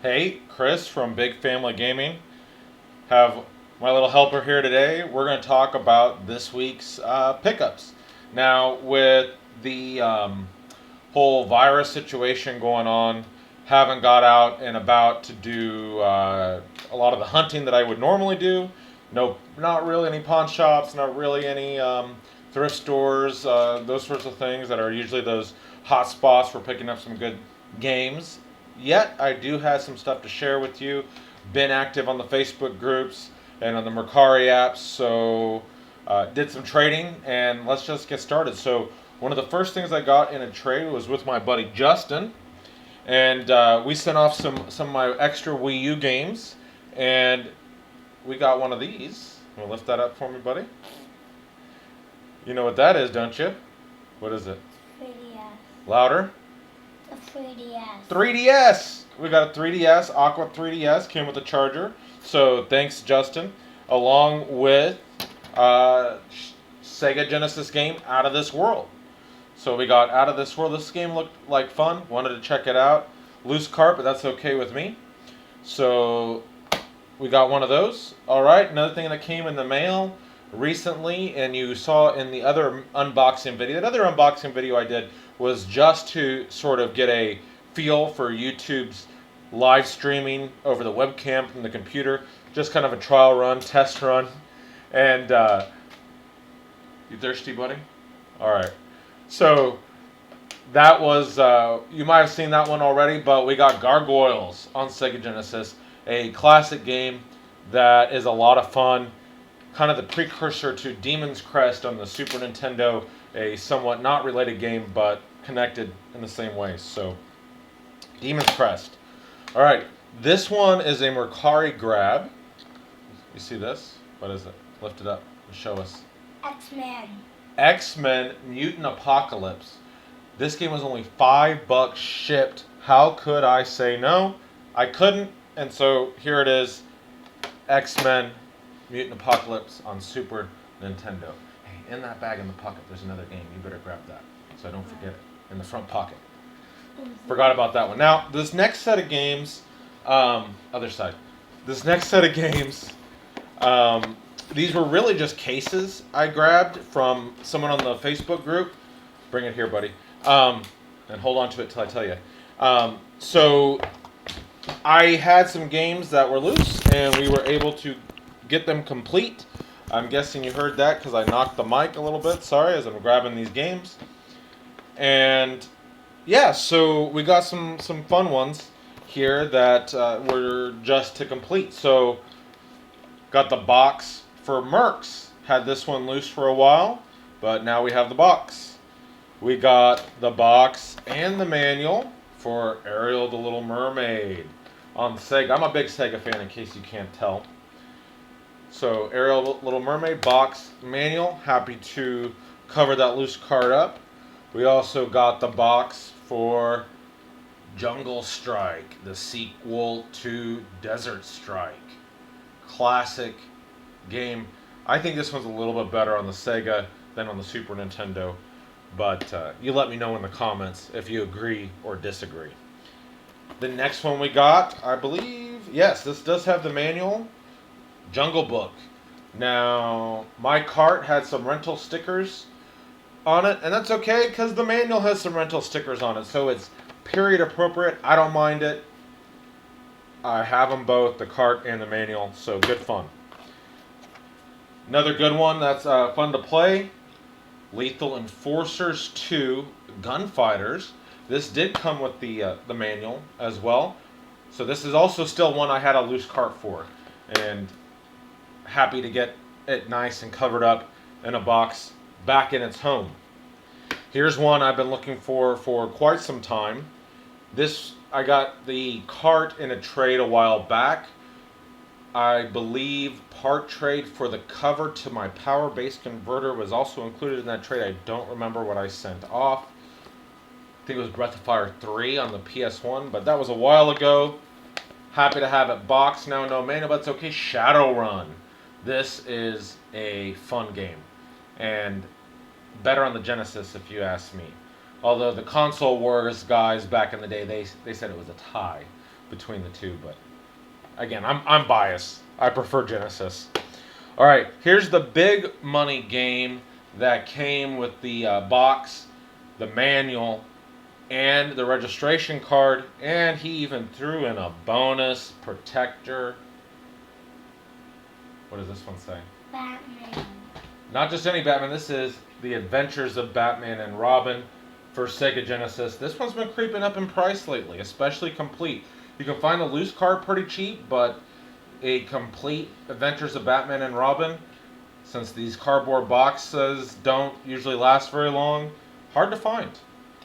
Hey, Chris from Big Family Gaming. Have my little helper here today. We're going to talk about this week's pickups. Now, with the whole virus situation going on, haven't got out and about to do a lot of the hunting that I would normally do. No, not really any pawn shops, not really any thrift stores, those sorts of things that are usually those hot spots for picking up some good games. Yet, I do have some stuff to share with you. Been active on the Facebook groups and on the Mercari apps, so did some trading, and let's just get started. So, one of the first things I got in a trade was with my buddy Justin, and we sent off some of my extra Wii U games, and we got one of these. You want to lift that up for me, buddy? You know what that is, don't you? What is it? 3DS. Louder. The 3DS. 3DS. We got a 3DS, Aqua 3DS, came with a charger. So thanks, Justin. Along with Sega Genesis game Out of This World. So we got Out of This World. This game looked like fun. Wanted to check it out. Loose cart, but that's okay with me. So we got one of those. All right. Another thing that came in the mail recently, and you saw in the other unboxing video. That other unboxing video I did was just to sort of get a feel for YouTube's live streaming over the webcam from the computer. Just kind of a trial run, test run. And you thirsty, buddy? All right. So that was, you might have seen that one already, but we got Gargoyles on Sega Genesis, a classic game that is a lot of fun. Kind of the precursor to Demon's Crest on the Super Nintendo, a somewhat not related game, but connected in the same way. So, Demon's Crest. All right, this one is a Mercari grab. You see this? What is it? Lift it up and show us. X-Men. X-Men Mutant Apocalypse. This game was only $5 shipped. How could I say no? I couldn't, and so here it is. X-Men Mutant Apocalypse on Super Nintendo. Hey, in that bag in the pocket, there's another game. You better grab that so I don't forget it. In the front pocket. Forgot about that one. Now, this next set of games, other side. This next set of games, these were really just cases I grabbed from someone on the Facebook group. Bring it here, buddy. And hold on to it till I tell you. So, I had some games that were loose, and we were able to get them complete. I'm guessing you heard that because I knocked the mic a little bit. Sorry, as I'm grabbing these games. And yeah, so we got some fun ones here that were just to complete. So got the box for Mercs. Had this one loose for a while, but now we have the box. We got the box and the manual for Ariel the Little Mermaid on Sega. I'm a big Sega fan in case you can't tell. So Ariel Little Mermaid box manual. Happy to cover that loose card up. We also got the box for Jungle Strike, the sequel to Desert Strike. Classic game. I think this one's a little bit better on the Sega than on the Super Nintendo. But you let me know in the comments if you agree or disagree. The next one we got, I believe, yes, this does have the manual. Jungle Book. Now, my cart had some rental stickers on it, and that's okay because the manual has some rental stickers on it, so it's period appropriate. I don't mind it. I have them both, the cart and the manual, so good fun. Another good one that's fun to play, Lethal Enforcers 2 Gunfighters. This did come with the manual as well, so this is also still one I had a loose cart for, and happy to get it nice and covered up in a box back in its home. Here's one I've been looking for quite some time. This, I got the cart in a trade a while back. I believe part trade for the cover to my power base converter was also included in that trade. I don't remember what I sent off. I think it was Breath of Fire 3 on the PS1, but that was a while ago. Happy to have it boxed now, no manual, but it's okay. Shadowrun. This is a fun game, and better on the Genesis if you ask me. Although the console wars guys back in the day, they said it was a tie. between the two, but again, I'm biased. I prefer Genesis. All right, here's the big money game that came with the box, the manual, and the registration card, and he even threw in a bonus protector. What does this one say? Batman. Not just any Batman. This is The Adventures of Batman and Robin for Sega Genesis. This one's been creeping up in price lately, especially complete. You can find a loose card pretty cheap, but a complete Adventures of Batman and Robin, since these cardboard boxes don't usually last very long, hard to find.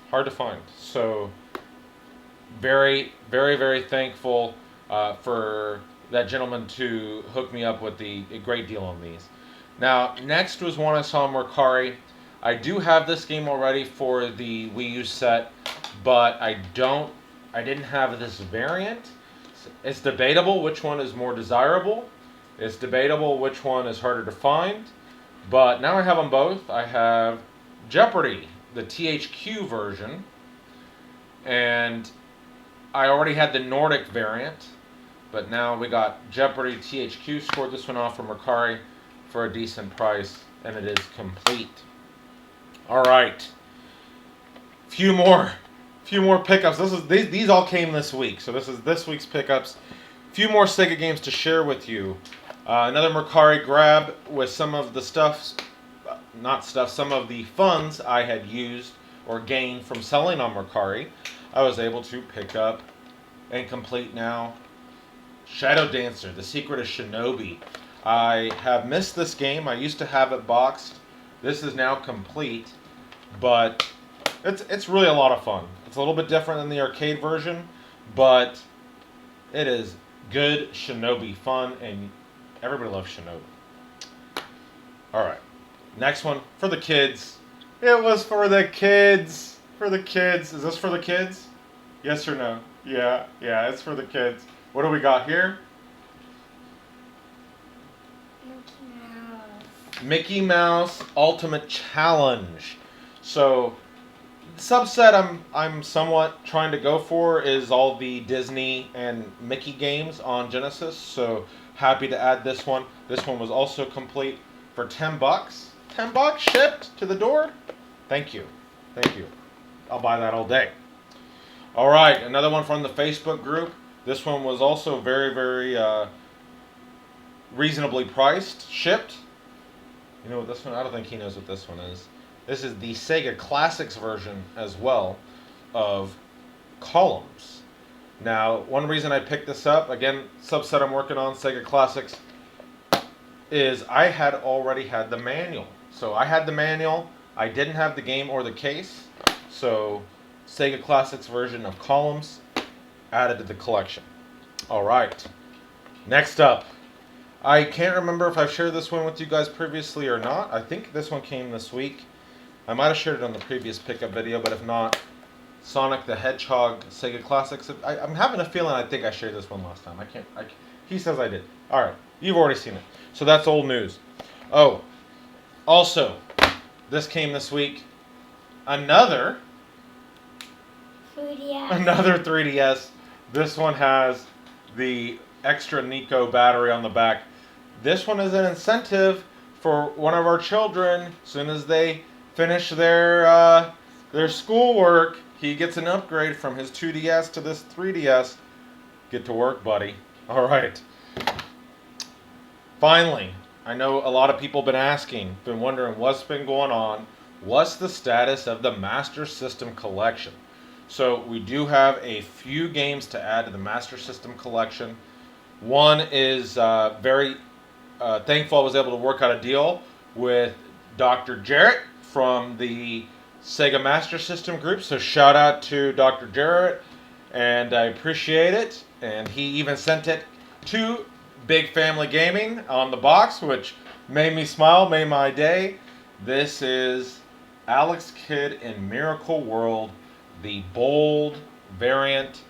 Hard to find. So, very, very, very thankful for that gentleman to hook me up with a great deal on these. Now, next was one I saw in Mercari. I do have this game already for the Wii U set, but I didn't have this variant. It's debatable which one is more desirable. It's debatable which one is harder to find. But now I have them both. I have Jeopardy, the THQ version, and I already had the Nordic variant, but now we got Jeopardy THQ. Scored this one off from Mercari for a decent price, and it is complete. All right, few more pickups. These all came this week, so this is this week's pickups. Few more Sega games to share with you. Another Mercari grab with some of the some of the funds I had used or gained from selling on Mercari. I was able to pick up and complete now Shadow Dancer, The Secret of Shinobi. I have missed this game. I used to have it boxed. This is now complete, but it's really a lot of fun. It's a little bit different than the arcade version, but it is good Shinobi fun, and everybody loves Shinobi. All right, next one for the kids. It was for the kids. For the kids. Is this for the kids? Yes or no? Yeah, it's for the kids. What do we got here? Mickey Mouse Ultimate Challenge. So, the subset I'm somewhat trying to go for is all the Disney and Mickey games on Genesis. So, happy to add this one. This one was also complete for $10. $10 shipped to the door. Thank you. I'll buy that all day. All right, another one from the Facebook group. This one was also very, very reasonably priced, shipped. You know what this one? I don't think he knows what this one is. This is the Sega Classics version as well of Columns. Now, one reason I picked this up, again, subset I'm working on, Sega Classics, is I had already had the manual. So I had the manual. I didn't have the game or the case. So Sega Classics version of Columns added to the collection. All right. Next up. I can't remember if I've shared this one with you guys previously or not. I think this one came this week. I might have shared it on the previous pickup video, but if not, Sonic the Hedgehog Sega Classics. I'm having a feeling I think I shared this one last time. He says I did. All right, you've already seen it. So that's old news. Oh, also, this came this week. Another 3DS. This one has the extra Nico battery on the back. This one is an incentive for one of our children. As soon as they finish their schoolwork, he gets an upgrade from his 2DS to this 3DS. Get to work, buddy. All right. Finally, I know a lot of people have been asking, been wondering what's been going on. What's the status of the Master System collection? So we do have a few games to add to the Master System collection. One is very thankful I was able to work out a deal with Dr. Jarrett from the Sega Master System group. So shout out to Dr. Jarrett, and I appreciate it. And he even sent it to Big Family Gaming on the box, which made me smile, made my day. This is Alex Kidd in Miracle World, the bold variant,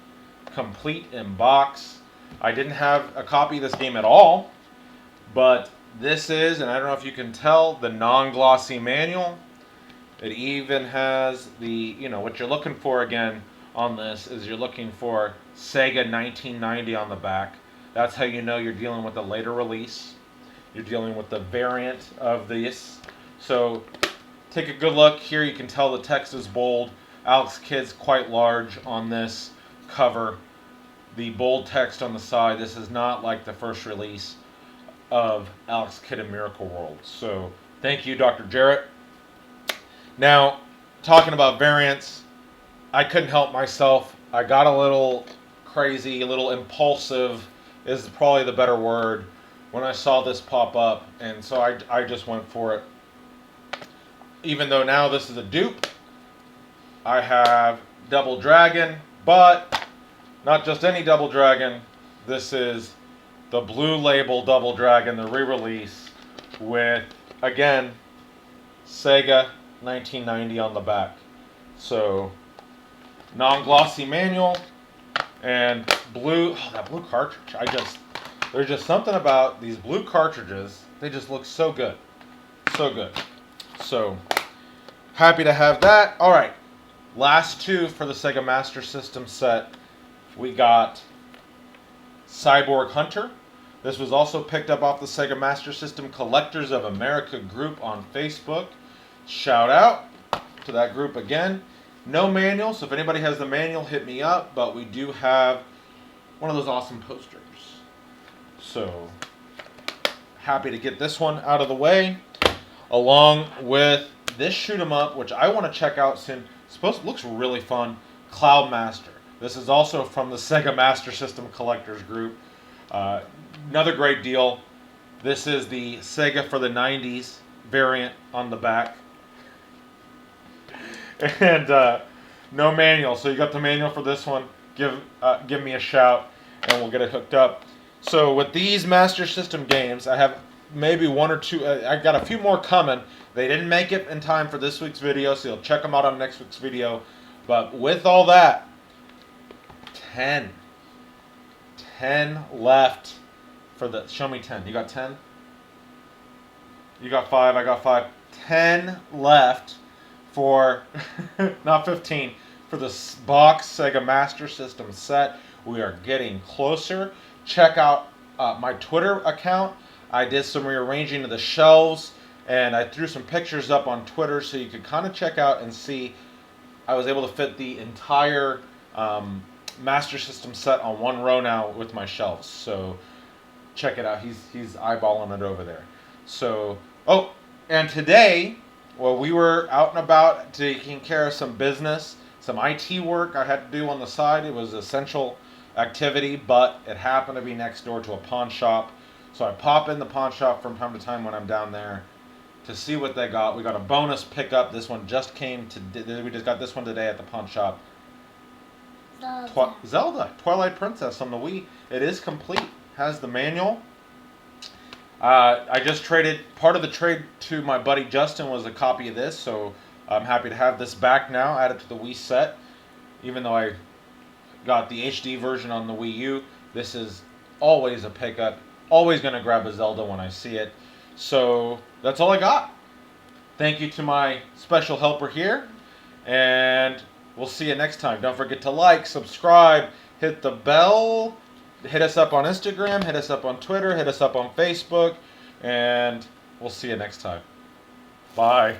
complete in box. I didn't have a copy of this game at all, but this is, and I don't know if you can tell, the non-glossy manual. It even has the, what you're looking for again on this is you're looking for Sega 1990 on the back. That's how you know you're dealing with a later release. You're dealing with the variant of this. So take a good look here. You can tell the text is bold. Alex Kidd's quite large on this cover. The bold text on the side. This is not like the first release of Alex Kidd in Miracle World. So thank you, Dr. Jarrett. Now, talking about variants, I couldn't help myself. I got a little crazy, a little impulsive is probably the better word when I saw this pop up, and so I just went for it. Even though now this is a dupe, I have Double Dragon, but not just any Double Dragon. This is the Blue Label Double Dragon, the re-release with, again, Sega 1990 on the back. So, non-glossy manual and blue. Oh, that blue cartridge! There's just something about these blue cartridges. They just look so good, so good. So happy to have that. All right, last two for the Sega Master System set. We got Cyborg Hunter. This was also picked up off the Sega Master System Collectors of America group on Facebook. Shout out to that group again. No manual, so if anybody has the manual, hit me up. But we do have one of those awesome posters. So happy to get this one out of the way, along with this shoot 'em up, which I want to check out soon. Looks really fun. Cloud Master. This is also from the Sega Master System Collectors group. Another great deal. This is the Sega for the 90s variant on the back. And no manual, so you got the manual for this one. Give me a shout, and we'll get it hooked up. So with these Master System games, I have maybe one or two. I got a few more coming. They didn't make it in time for this week's video, so you'll check them out on next week's video. But with all that, 10 left for the. Show me 10. You got 10? You got 5. I got 5. 10 left for, not 15, for the box Sega Master System set. We are getting closer. Check out my Twitter account. I did some rearranging of the shelves, and I threw some pictures up on Twitter so you could kind of check out and see. I was able to fit the entire Master System set on one row now with my shelves. So check it out. He's eyeballing it over there. So, oh, and today, well, we were out and about taking care of some business, some IT work I had to do on the side. It was essential activity, but it happened to be next door to a pawn shop. So I pop in the pawn shop from time to time when I'm down there to see what they got. We got a bonus pickup. This one just came to. We just got this one today at the pawn shop. Zelda, Twilight Princess on the Wii. It is complete. Has the manual. I just traded, part of the trade to my buddy Justin was a copy of this, so I'm happy to have this back now, add it to the Wii set. Even though I got the HD version on the Wii U, this is always a pickup. Always going to grab a Zelda when I see it. So that's all I got. Thank you to my special helper here, and we'll see you next time. Don't forget to like, subscribe, hit the bell. Hit us up on Instagram, hit us up on Twitter, hit us up on Facebook, and we'll see you next time. Bye.